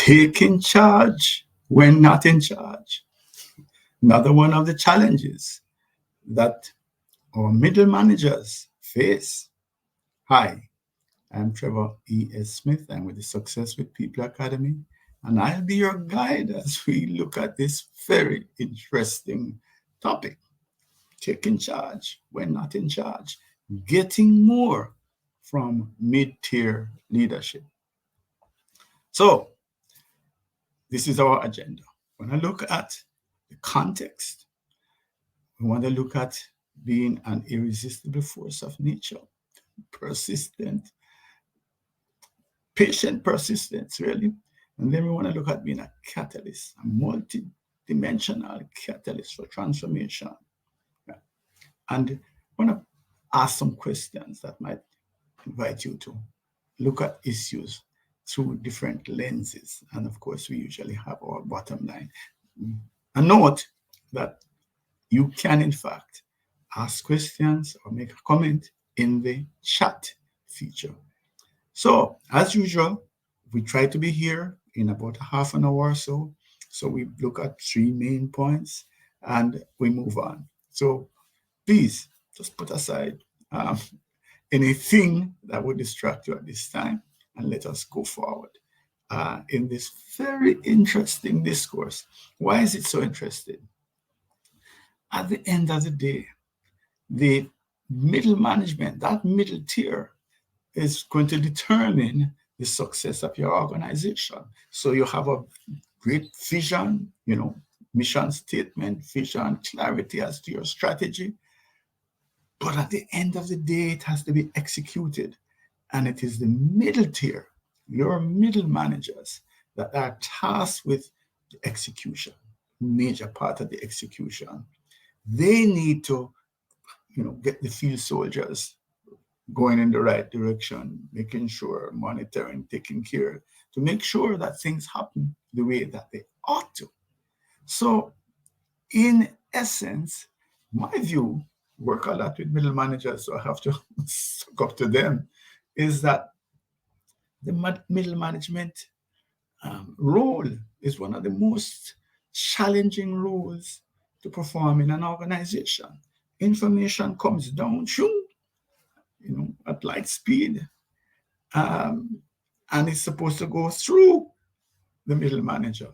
taking charge when not in charge. Another one of the challenges that our middle managers face. Hi, I'm Trevor E.S. Smith. I'm with the Success with People Academy, and I'll be your guide as we look at this very interesting topic, taking charge when not in charge, getting more from mid-tier leadership. So, this is our agenda. When I look at the context, we want to look at being an irresistible force of nature, persistent, patient persistence, really. And then we want to look at being a catalyst, a multi-dimensional catalyst for transformation. Yeah. And I want to ask some questions that might invite you to look at issues through different lenses. And of course, we usually have our bottom line. And note that you can, in fact, ask questions or make a comment in the chat feature. So, as usual, we try to be here in about half an hour or so. So, we look at three main points and we move on. So, please just put aside anything that would distract you at this time and let us go forward in this very interesting discourse. Why is it so interesting? At the end of the day, the middle management, that middle tier, is going to determine the success of your organization. So you have a great vision, mission statement, vision, clarity as to your strategy. But at the end of the day, it has to be executed. And it is the middle tier, your middle managers, that are tasked with the execution, major part of the execution. They need to, get the field soldiers going in the right direction, making sure, monitoring, taking care to make sure that things happen the way that they ought to. So, in essence, my view, work a lot with middle managers, so I have to suck up to them, is that the middle management role is one of the most challenging roles to perform in an organization. Information comes down, at light speed, and it's supposed to go through the middle manager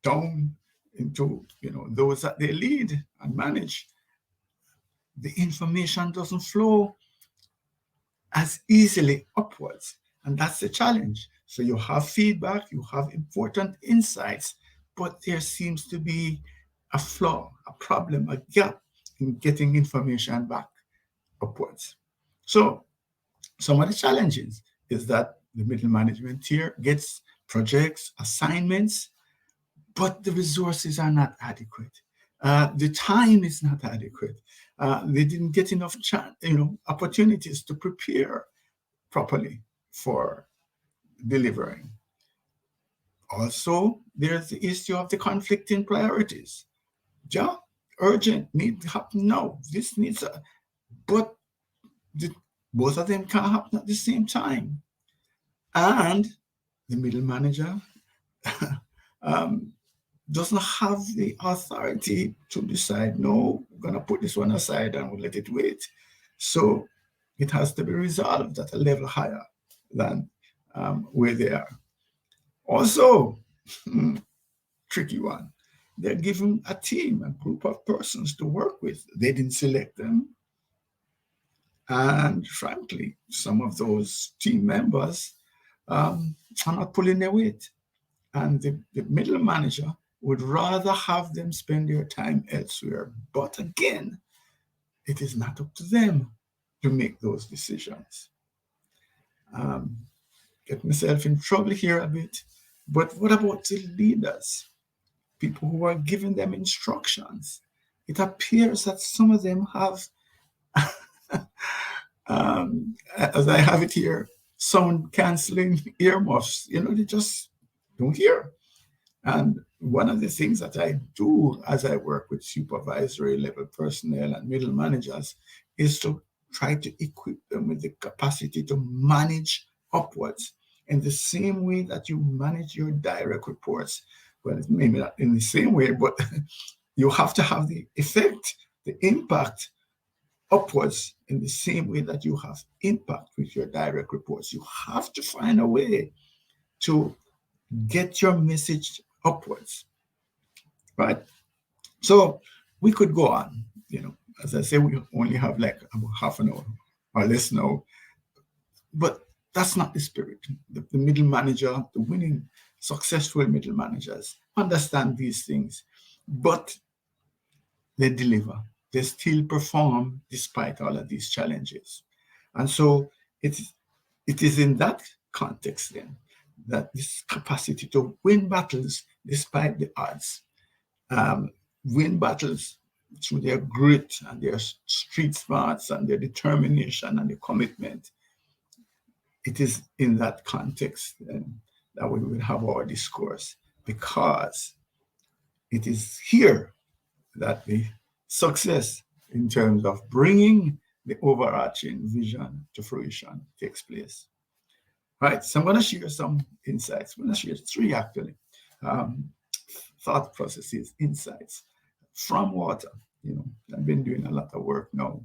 down into those that they lead and manage. The information doesn't flow as easily upwards, and that's the challenge. So you have feedback, you have important insights, but there seems to be a flaw, a problem, a gap in getting information back upwards. So some of the challenges is that the middle management tier gets projects, assignments, but the resources are not adequate. The time is not adequate. They didn't get enough opportunities to prepare properly for delivering. Also, there's the issue of the conflicting priorities. Yeah, urgent, need to happen now. This needs, but both of them can't happen at the same time. And the middle manager doesn't have the authority to decide, no, we're going to put this one aside and we'll let it wait. So it has to be resolved at a level higher than where they are. Also, tricky one, they're given a team, a group of persons to work with. They didn't select them. And frankly, some of those team members are not pulling their weight. And the middle manager would rather have them spend their time elsewhere. But again, it is not up to them to make those decisions. Get myself in trouble here a bit. But what about the leaders? People who are giving them instructions. It appears that some of them have, as I have it here, sound canceling earmuffs. They just don't hear. And one of the things that I do as I work with supervisory level personnel and middle managers is to try to equip them with the capacity to manage upwards, in the same way that you manage your direct reports. Well, maybe not in the same way, but you have to have the effect, the impact upwards in the same way that you have impact with your direct reports. You have to find a way to get your message upwards, right? So we could go on, as I say, we only have like about half an hour or less now, but that's not the spirit. The middle manager, the winning, successful middle managers understand these things, but they deliver. They still perform despite all of these challenges. And so it is in that context then that this capacity to win battles despite the odds, win battles through their grit and their street smarts and their determination and their commitment. It is in that context then that we will have our discourse, because it is here that the success in terms of bringing the overarching vision to fruition takes place. Right, so I'm going to share some insights. I'm going to share three actually, um, thought processes, insights from water. I've been doing a lot of work now,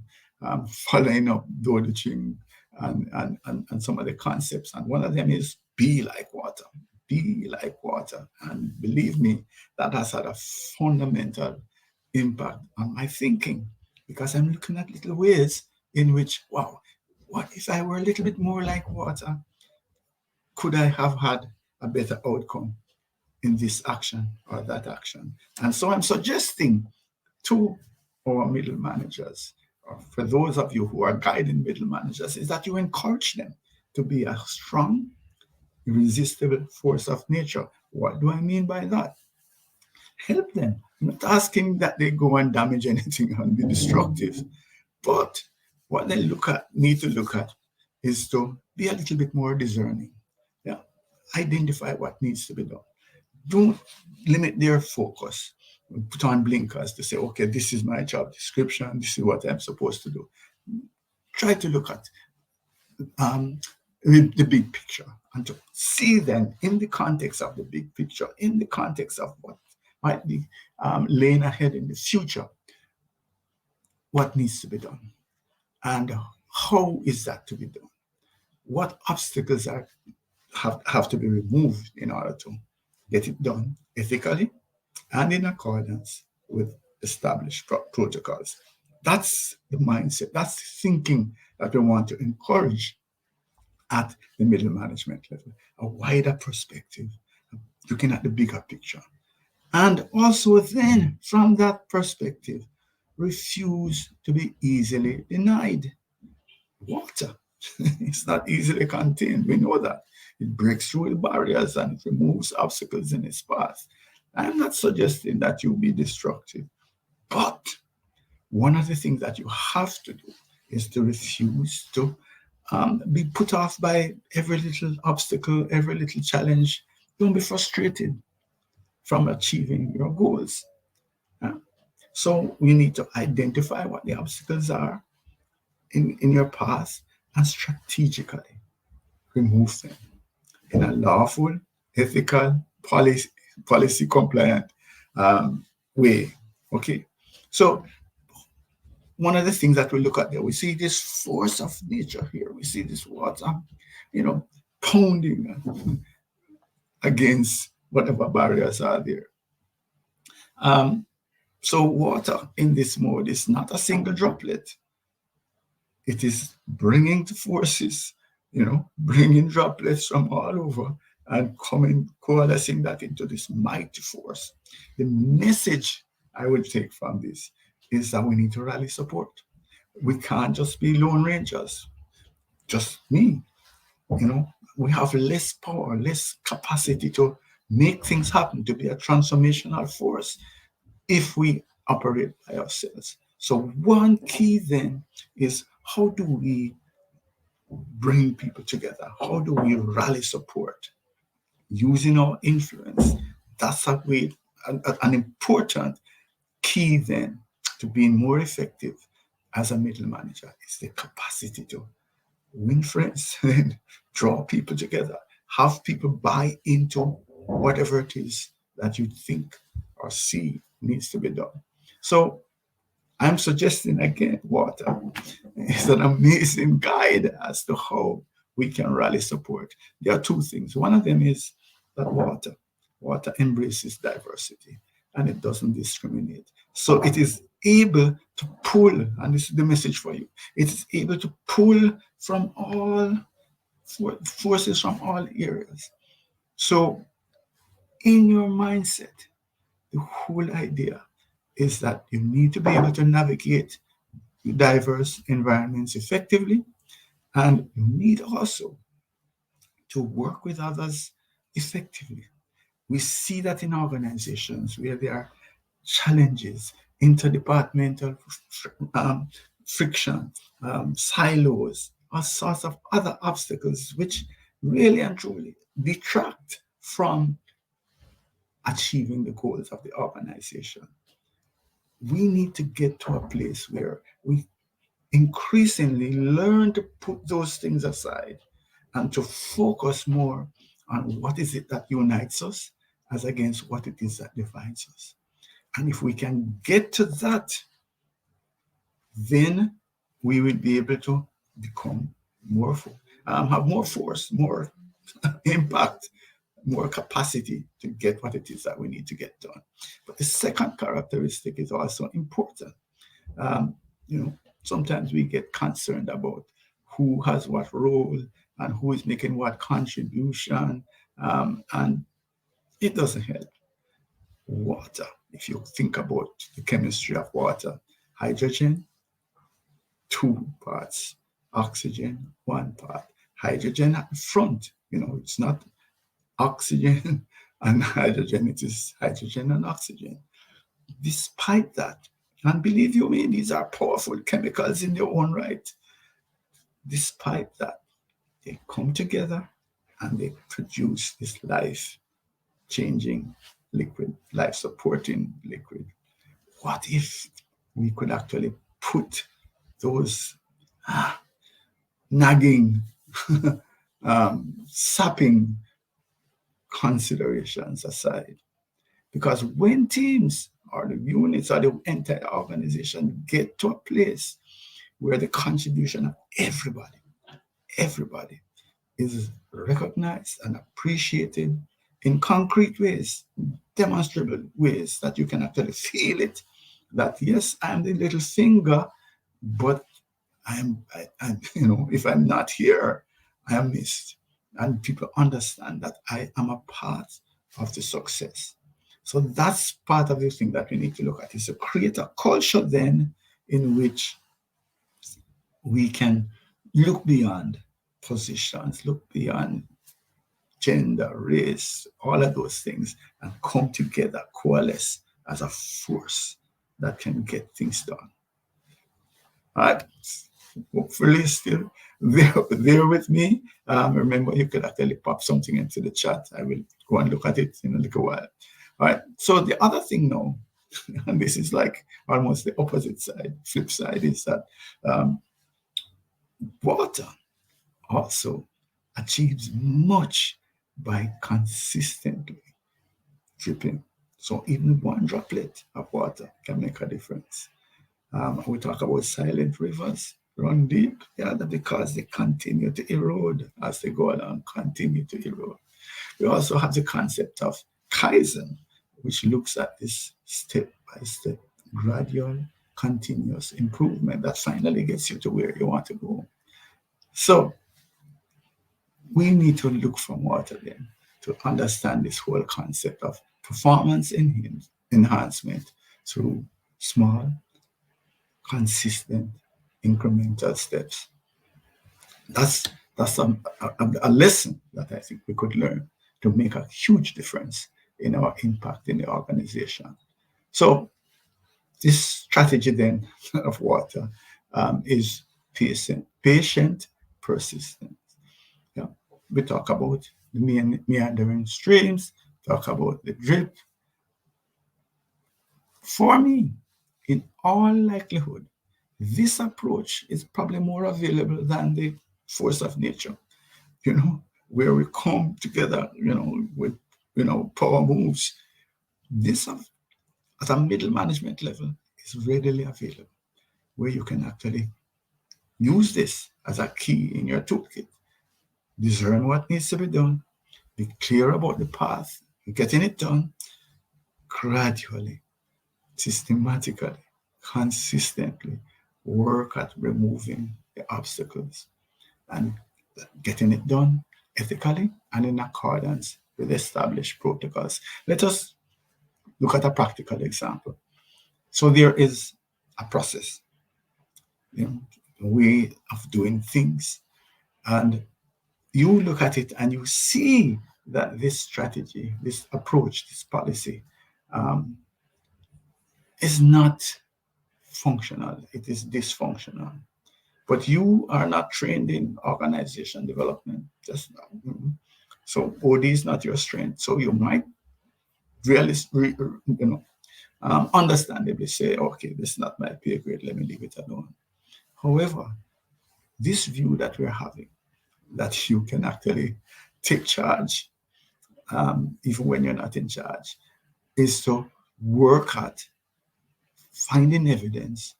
following up Dodo Ching and some of the concepts. And one of them is be like water, be like water. And believe me, that has had a fundamental impact on my thinking, because I'm looking at little ways in which, wow, what if I were a little bit more like water? Could I have had a better outcome in this action or that action? And so I'm suggesting to our middle managers, or for those of you who are guiding middle managers, is that you encourage them to be a strong, irresistible force of nature. What do I mean by that? Help them. I'm not asking that they go and damage anything and be destructive, but what they need to look at is to be a little bit more discerning. Yeah, identify what needs to be done. Don't limit their focus. Put on blinkers to say, okay, this is my job description. This is what I'm supposed to do. Try to look at the big picture and to see then in the context of the big picture, in the context of what might be laying ahead in the future, what needs to be done and how is that to be done? What obstacles have to be removed in order to get it done ethically and in accordance with established protocols? That's the mindset, that's the thinking that we want to encourage at the middle management level, a wider perspective, looking at the bigger picture. And also then, from that perspective, refuse to be easily denied. Water, it's not easily contained. We know that. It breaks through the barriers and it removes obstacles in its path. I'm not suggesting that you be destructive, but one of the things that you have to do is to refuse to be put off by every little obstacle, every little challenge. Don't be frustrated from achieving your goals. So we need to identify what the obstacles are in your path and strategically remove them in a lawful, ethical, policy compliant way. Okay. So one of the things that we look at there, we see this force of nature here. We see this water, pounding against whatever barriers are there. So water in this mode is not a single droplet. It is bringing the forces, bringing droplets from all over and coalescing that into this mighty force. The message I would take from this is that we need to rally support. We can't just be lone rangers, just me. We have less power, less capacity to make things happen, to be a transformational force if we operate by ourselves. So one key then is, how do we bring people together? How do we rally support? Using our influence. That's a way, an important key then to being more effective as a middle manager is the capacity to win friends and draw people together have people buy into whatever it is that you think or see needs to be done. So I'm suggesting again, water is an amazing guide as to how we can rally support. There are two things. One of them is that water embraces diversity and it doesn't discriminate. So it is able to pull, and this is the message for you, it is able to pull from all forces from all areas. So in your mindset, the whole idea is that you need to be able to navigate diverse environments effectively, and you need also to work with others effectively. We see that in organizations where there are challenges, interdepartmental friction, silos, all sorts of other obstacles, which really and truly detract from achieving the goals of the organization. We need to get to a place where we increasingly learn to put those things aside and to focus more on what is it that unites us as against what it is that divides us. And if we can get to that, then we will be able to become more, have more force, more impact, more capacity to get what it is that we need to get done. But the second characteristic is also important. Um, you know, sometimes we get concerned about who has what role and who is making what contribution, and it doesn't help. Water, if you think about the chemistry of water, hydrogen, two parts, oxygen, one part. Hydrogen at the front, it's not oxygen and hydrogen, it is hydrogen and oxygen. Despite that, and believe you me, these are powerful chemicals in their own right. Despite that, they come together and they produce this life changing liquid, life supporting liquid. What if we could actually put those nagging, sapping considerations aside? Because when teams or the units or the entire organization get to a place where the contribution of everybody is recognized and appreciated in concrete ways, demonstrable ways that you can actually feel it, that yes, I'm the little finger, but if I'm not here, I am missed. And people understand that I am a part of the success. So that's part of the thing that we need to look at, is to create a culture then in which we can look beyond positions, look beyond gender, race, all of those things, and come together, coalesce as a force that can get things done. All right. Hopefully still there with me. Remember, you could actually pop something into the chat. I will go and look at it in a little while. All right. So the other thing now, and this is like almost the opposite side, flip side, is that water also achieves much by consistently dripping. So even one droplet of water can make a difference. We talk about silent rivers run deep, because they continue to erode as they go along, continue to erode. We also have the concept of Kaizen, which looks at this step by step, gradual, continuous improvement that finally gets you to where you want to go. So we need to look from water then to understand this whole concept of performance enhancement through small, consistent, incremental steps. That's a lesson that I think we could learn to make a huge difference in our impact in the organization. So this strategy then of water is patient persistence. Yeah. We talk about the meandering streams, talk about the drip. For me, in all likelihood, this approach is probably more available than the force of nature. where we come together, with power moves. This at a middle management level is readily available, where you can actually use this as a key in your toolkit. Discern what needs to be done, be clear about the path, getting it done gradually, systematically, consistently. Work at removing the obstacles and getting it done ethically and in accordance with established protocols. Let us look at a practical example. So there is a process, a way of doing things, and you look at it and you see that this strategy, this approach, this policy um, is not functional, it is dysfunctional. But you are not trained in organization development. Just so OD is not your strength. So you might really, understandably say, okay, this is not my pay grade. Let me leave it alone. However, this view that we're having, that you can actually take charge, even when you're not in charge, is to work at finding evidence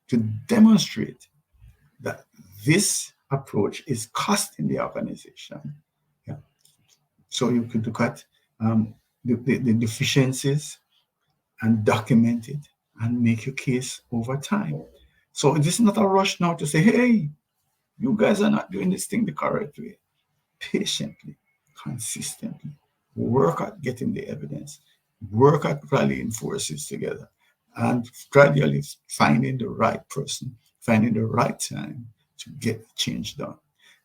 to demonstrate that this approach is costing the organization. Yeah. So you could look at the deficiencies and document it and make your case over time. So this is not a rush now to say, hey, you guys are not doing this thing the correct way. Patiently, consistently, work at getting the evidence, work at rallying forces together, and gradually finding the right person, finding the right time to get the change done.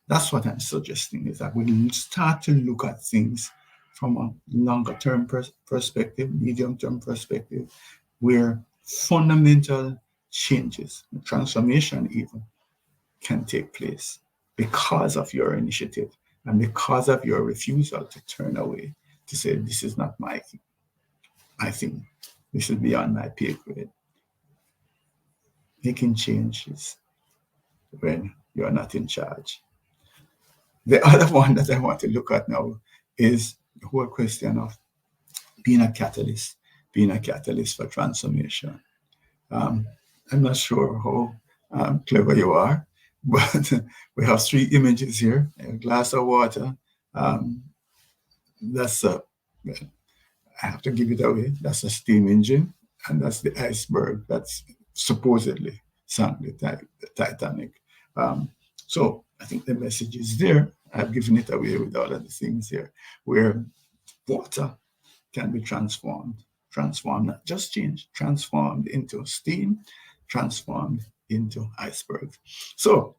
That's what I'm suggesting, is that we start to look at things from a longer term perspective, medium term perspective, where fundamental changes, transformation even, can take place because of your initiative and because of your refusal to turn away, to say, this is not my thing. This is beyond my pay grade. Making changes when you're not in charge. The other one that I want to look at now is the whole question of being a catalyst for transformation. Um, I'm not sure how clever you are, but we have three images here: a glass of water. Um, that's a, well, I have to give it away. That's a steam engine, and that's the iceberg that's supposedly sunk the Titanic. Um, so I think the message is there. I've given it away with all of the things here, where water can be transformed, not just changed, transformed into steam, transformed into iceberg. So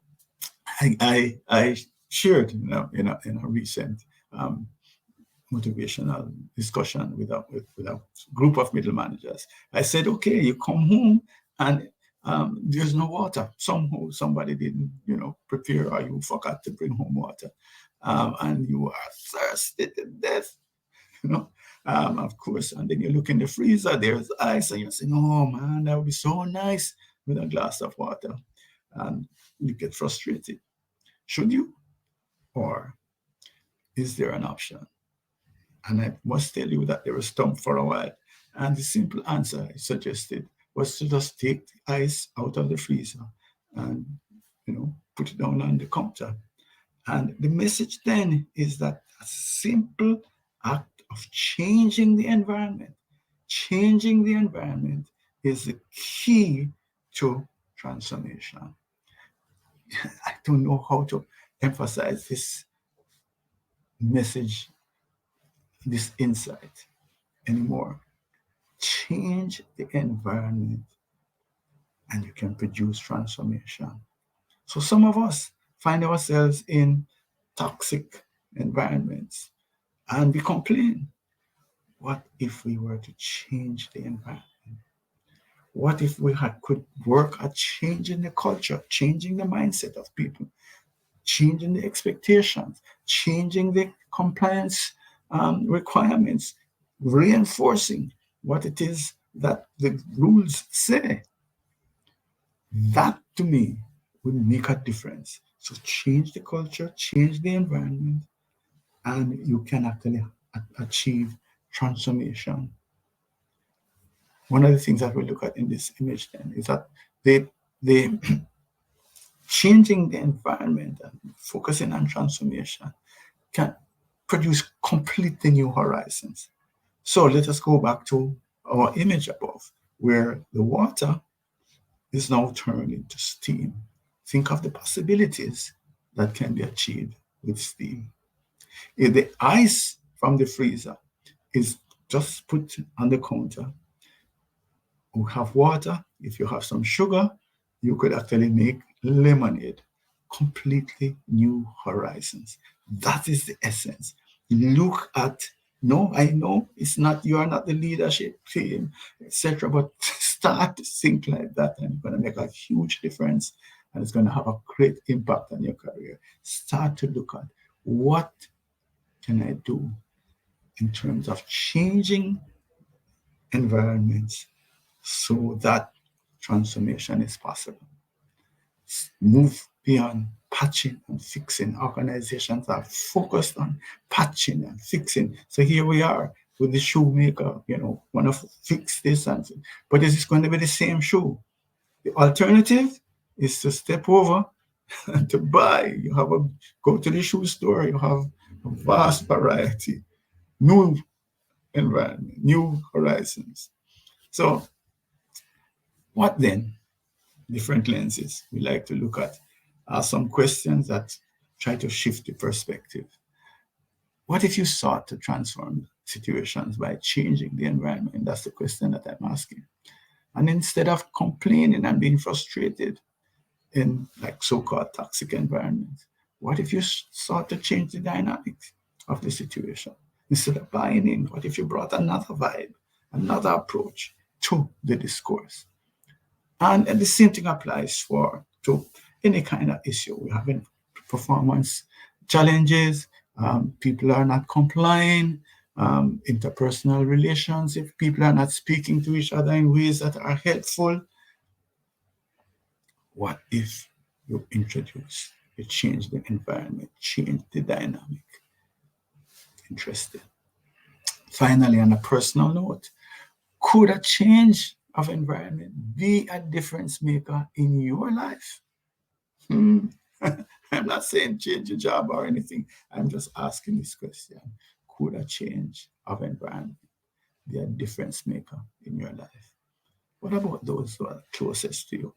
I shared, in a recent um, motivational discussion with a group of middle managers. I said, okay, you come home and there's no water. Somehow somebody didn't, prepare, or you forgot to bring home water. And you are thirsty to death, you know. Of course, and then you look in the freezer, there's ice, and you're saying, oh man, that would be so nice with a glass of water. And you get frustrated. Should you? Or is there an option? And I must tell you that they were stumped for a while. And the simple answer I suggested was to just take the ice out of the freezer and, put it down on the counter. And the message then is that a simple act of changing the environment is the key to transformation. I don't know how to emphasize this message, this insight anymore. Change the environment and you can produce transformation. So some of us find ourselves in toxic environments and we complain. What if we were to change the environment? What if we could work at changing the culture, changing the mindset of people, changing the expectations, changing the compliance requirements, reinforcing what it is that the rules say? That to me would make a difference. So change the culture, change the environment, and you can actually achieve transformation. One of the things that we look at in this image then is that they changing the environment and focusing on transformation can produce completely new horizons. So let us go back to our image above, where the water is now turned into steam. Think of the possibilities that can be achieved with steam. If the ice from the freezer is just put on the counter, you have water. If you have some sugar, you could actually make lemonade. Completely new horizons. That is the essence. Look at, no, I know it's not, you are not the leadership team, etc. But start to think like that, and it's going to make a huge difference, and it's going to have a great impact on your career. Start to look at, what can I do in terms of changing environments so that transformation is possible. Move beyond patching and fixing. Organizations are focused on patching and fixing. So here we are with the shoemaker, want to fix this, but is this going to be the same shoe? The alternative is to step over and to buy. Go to the shoe store, you have a vast variety, new environment, new horizons. So what then? Different lenses we like to look at are some questions that try to shift the perspective. What if you sought to transform situations by changing the environment? That's the question that I'm asking. And instead of complaining and being frustrated in like so-called toxic environments, what if you sought to change the dynamics of the situation? Instead of buying in, what if you brought another vibe, another approach to the discourse? And the same thing applies to any kind of issue. We're having performance challenges, people are not complying, interpersonal relations, if people are not speaking to each other in ways that are helpful. What if you change the environment, change the dynamic? Interesting. Finally, on a personal note, could a change of environment be a difference maker in your life? I'm not saying change your job or anything. I'm just asking this question. Could a change of environment be a difference maker in your life? What about those who are closest to you?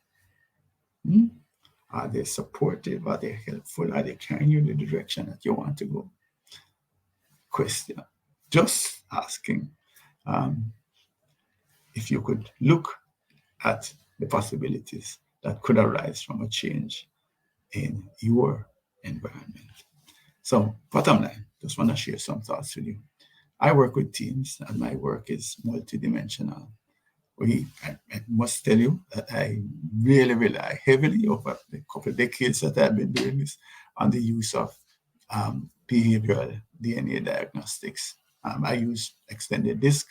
Are they supportive? Are they helpful? Are they carrying you in the direction that you want to go? Question. Just asking. If you could look at the possibilities that could arise from a change in your environment. So, bottom line, just want to share some thoughts with you. I work with teams, and my work is multidimensional. I must tell you that I really rely heavily over the couple of decades that I've been doing this on the use of behavioral DNA diagnostics. I use extended disk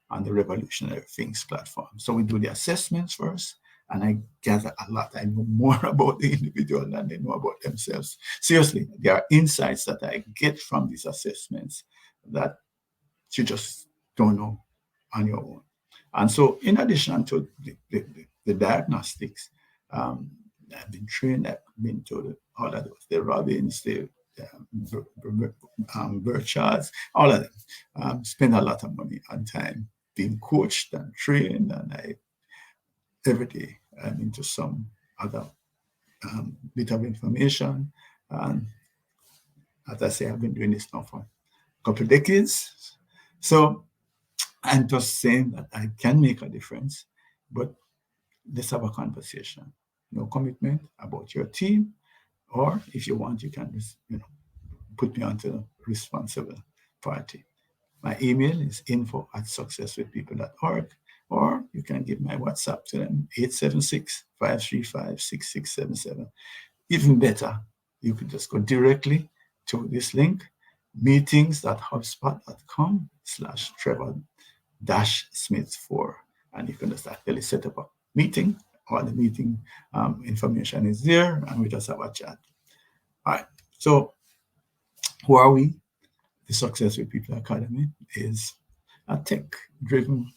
on the Revolutionary Things platform. So we do the assessments first, and I gather a lot. I know more about the individual than they know about themselves. Seriously, there are insights that I get from these assessments that you just don't know on your own. And so in addition to the diagnostics, I've been trained, I've been to all of those, the Robbins, the Burchards, all of them. Spend a lot of money and time being coached and trained, and every day I'm into some other bit of information. And as I say, I've been doing this now for a couple of decades. So I'm just saying that I can make a difference, but let's have a conversation. No commitment about your team, or if you want, you can put me onto the responsible party. My email is info@successwithpeople.org, or you can give my WhatsApp to them, 876-535-6677. Even better, you could just go directly to this link, meetings.hubspot.com/Trevor-Smith4, and you can just actually set up a meeting. All the meeting information is there, and we just have a chat. All right, so who are we? the Success with People Academy is a tech-driven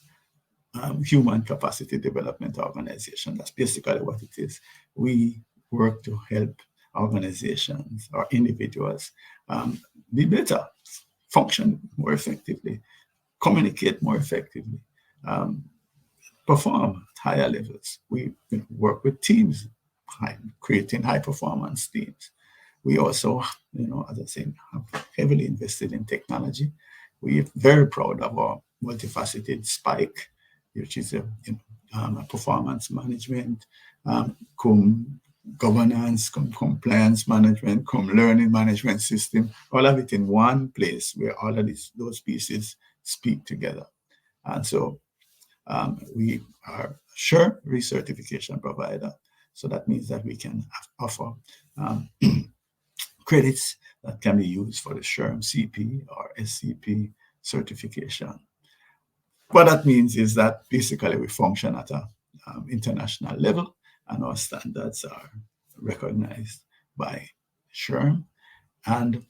human capacity development organization. That's basically what it is. We work to help organizations or individuals be better, function more effectively, communicate more effectively, um, perform at higher levels. We work with teams, creating high performance teams. We also, as I said, have heavily invested in technology. We're very proud of our multifaceted Spike, which is a performance management, governance, compliance management, learning management system, all of it in one place where all of those pieces speak together. And so we are a SURE recertification provider. So that means that we can offer credits that can be used for the SHRM CP or SCP certification. What that means is that basically we function at an international level, and our standards are recognized by SHRM. And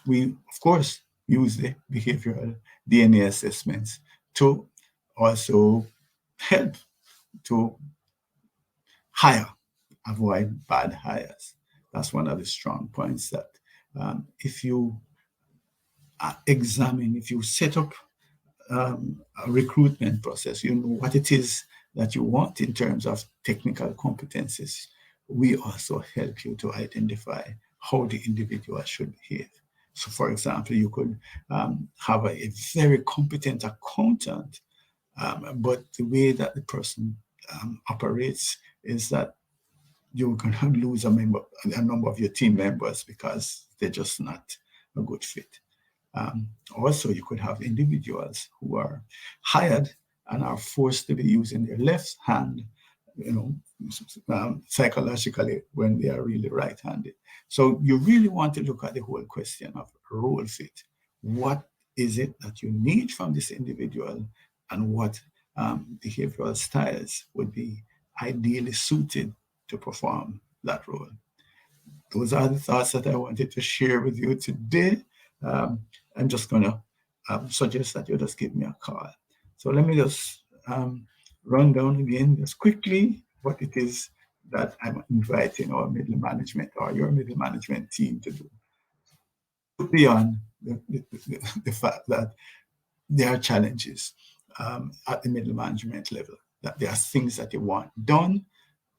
we, of course, use the behavioral DNA assessments to also help to avoid bad hires. That's one of the strong points, that if you if you set up a recruitment process, you know what it is that you want in terms of technical competencies. We also help you to identify how the individual should behave. So, for example, you could have a very competent accountant, but the way that the person operates is that you're going to lose a number of your team members because they're just not a good fit. Also, you could have individuals who are hired and are forced to be using their left hand, psychologically, when they are really right-handed. So you really want to look at the whole question of role fit. What is it that you need from this individual, and what behavioral styles would be ideally suited to perform that role? Those are the thoughts that I wanted to share with you today. I'm just going to suggest that you just give me a call. So let me just run down again just quickly what it is that I'm inviting our middle management or your middle management team to do. Beyond the fact that there are challenges at the middle management level, that there are things that you want done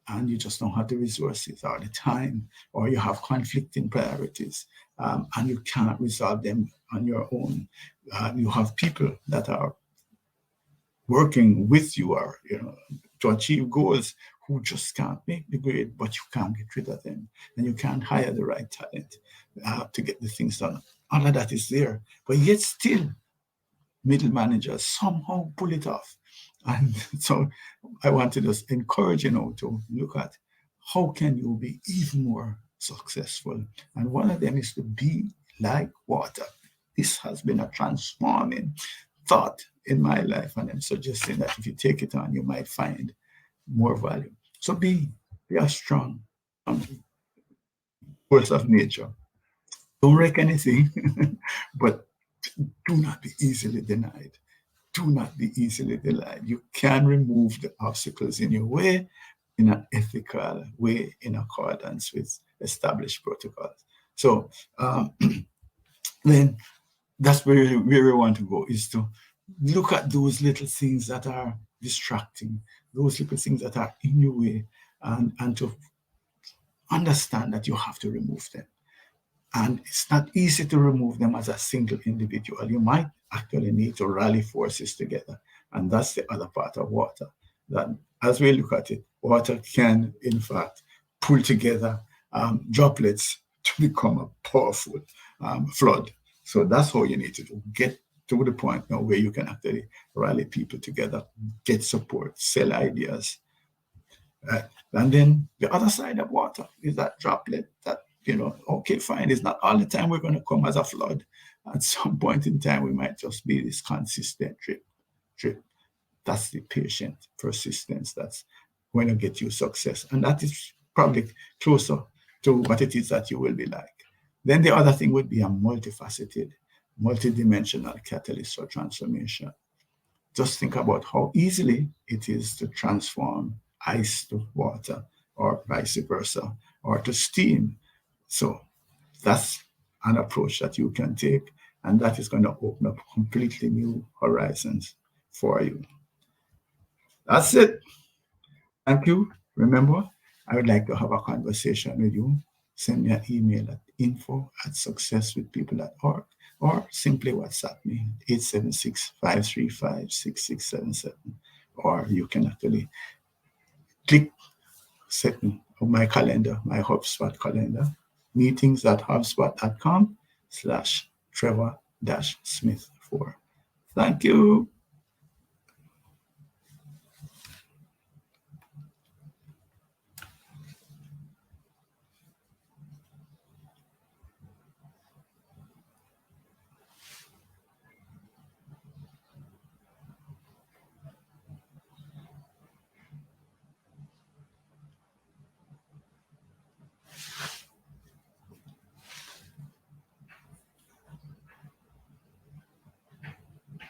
and you just don't have the resources or the time, or you have conflicting priorities, and you can't resolve them on your own. You have people that are working with you, or to achieve goals, who just can't make the grade, but you can't get rid of them, and you can't hire the right talent to get the things done. All of that is there, but yet still, middle managers somehow pull it off. And so I want to just encourage you to look at how can you be even more successful. And one of them is to be like water. This has been a transforming thought in my life, and I'm suggesting that if you take it on, you might find more value. So be a strong force of nature. Don't wreck anything, but do not be easily denied. Do not be easily denied. You can remove the obstacles in your way in an ethical way, in accordance with established protocols. So then that's where we want to go, is to look at those little things that are distracting, those little things that are in your way, and to understand that you have to remove them. And it's not easy to remove them as a single individual. You might actually need to rally forces together. And that's the other part of water, that as we look at it, water can, in fact, pull together droplets to become a powerful flood. So that's how you need to do. Get to the point now where you can actually rally people together, get support, sell ideas. And then the other side of water is that droplet that, okay, fine, it's not all the time we're going to come as a flood. At some point in time, we might just be this consistent drip. That's the patient persistence that's going to get you success. And that is probably closer to what it is that you will be like. Then the other thing would be a multifaceted multidimensional catalyst for transformation. Just think about how easily it is to transform ice to water, or vice versa, or to steam. So that's an approach that you can take, and that is going to open up completely new horizons for you. That's it. Thank you. Remember, I would like to have a conversation with you. Send me an email at info@successwithpeople.org, or simply WhatsApp me 876-535-6677. Or you can actually click set on my calendar, my HubSpot calendar, meetings.hubspot.com/Trevor-Smith4. Thank you.